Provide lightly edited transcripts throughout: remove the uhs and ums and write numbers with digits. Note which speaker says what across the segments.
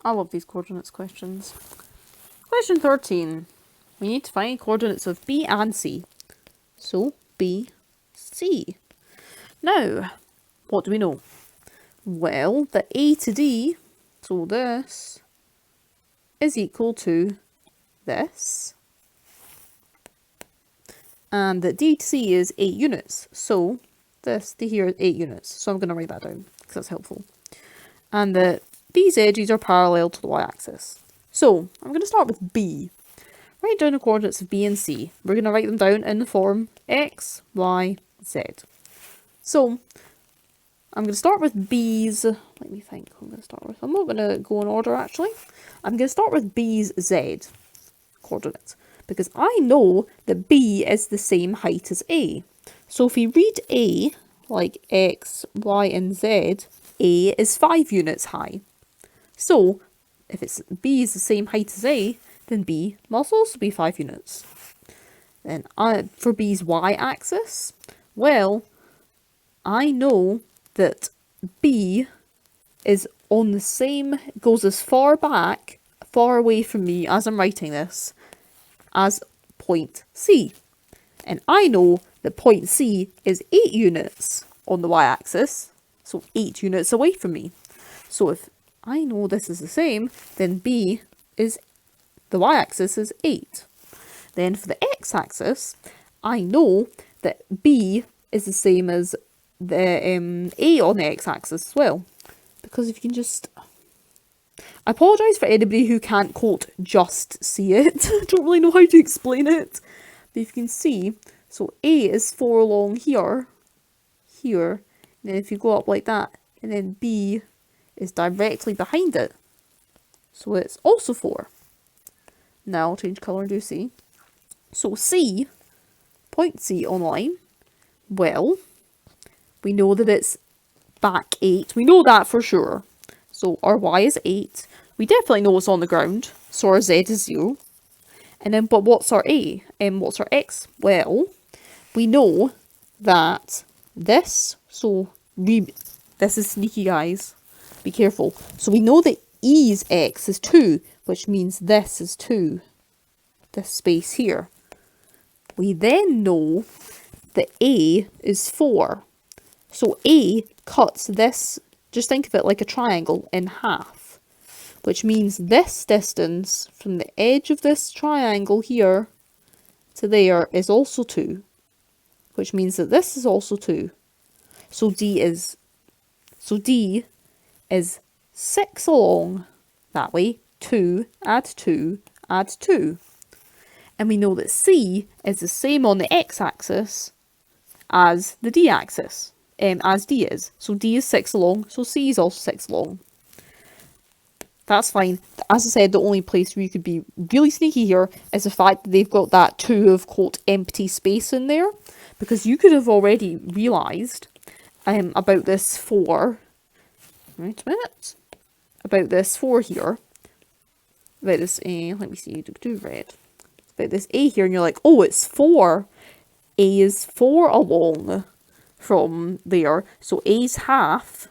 Speaker 1: I love these coordinates questions. Question 13. We need to find coordinates of B and C. So, B, C. Now, what do we know? Well, the A to D, so this, is equal to this. And that D to C is 8 units. So, this to here is 8 units. So I'm going to write that down because that's helpful. And that these edges are parallel to the y-axis. So, I'm going to start with B. Write down the coordinates of B and C. We're going to write them down in the form X, Y, Z. So, I'm going to start with B's, let me think who I'm going to start with. I'm not going to go in order actually. I'm going to start with B's Z coordinates. Because I know that B is the same height as A. So if we read A, like X, Y, and Z, A is 5 units high. So, if B is the same height as A, then B must also be 5 units. Then for B's y-axis, well, I know that B is on the same, goes as far back, far away from me as I'm writing this, as point C. And I know that point C is 8 units on the y-axis, so 8 units away from me. So if I know this is the same, then B is, the y-axis is 8. Then for the x-axis, I know that B is the same as the A on the x-axis as well. Because if you can just... I apologise for anybody who can't, quote, just see it. I don't really know how to explain it. But if you can see, so A is 4 along here, and then if you go up like that, and then B is directly behind it. So it's also 4. Now I'll change colour and do C. So C, point C on line, well, we know that it's back 8. We know that for sure. So our Y is 8. We definitely know it's on the ground. So our Z is 0. And then, but what's our A? And what's our X? Well, we know that this, this is sneaky, guys. Be careful. So we know that E's X is 2, which means this is 2. This space here. We then know that A is 4. So A cuts this, just think of it like a triangle, in half. Which means this distance from the edge of this triangle here to there is also 2. Which means that this is also 2. So D is 6 along that way. 2, add 2, add 2. And we know that C is the same on the x-axis as the d-axis, as D is. So D is 6 along, so C is also 6 along. That's fine. As I said, the only place where you could be really sneaky here is the fact that they've got that 2 of, quote, empty space in there. Because you could have already realised about this 4. Wait a minute. About this 4 here. About this A, let me see, do red. About this A here, and you're like, oh, it's 4. A is 4 along from there. So A's half,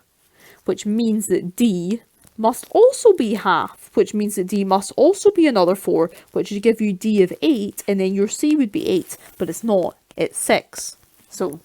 Speaker 1: which means that D must also be half, which means that D must also be another 4, which would give you D of 8, and then your C would be 8, but it's not, it's 6. So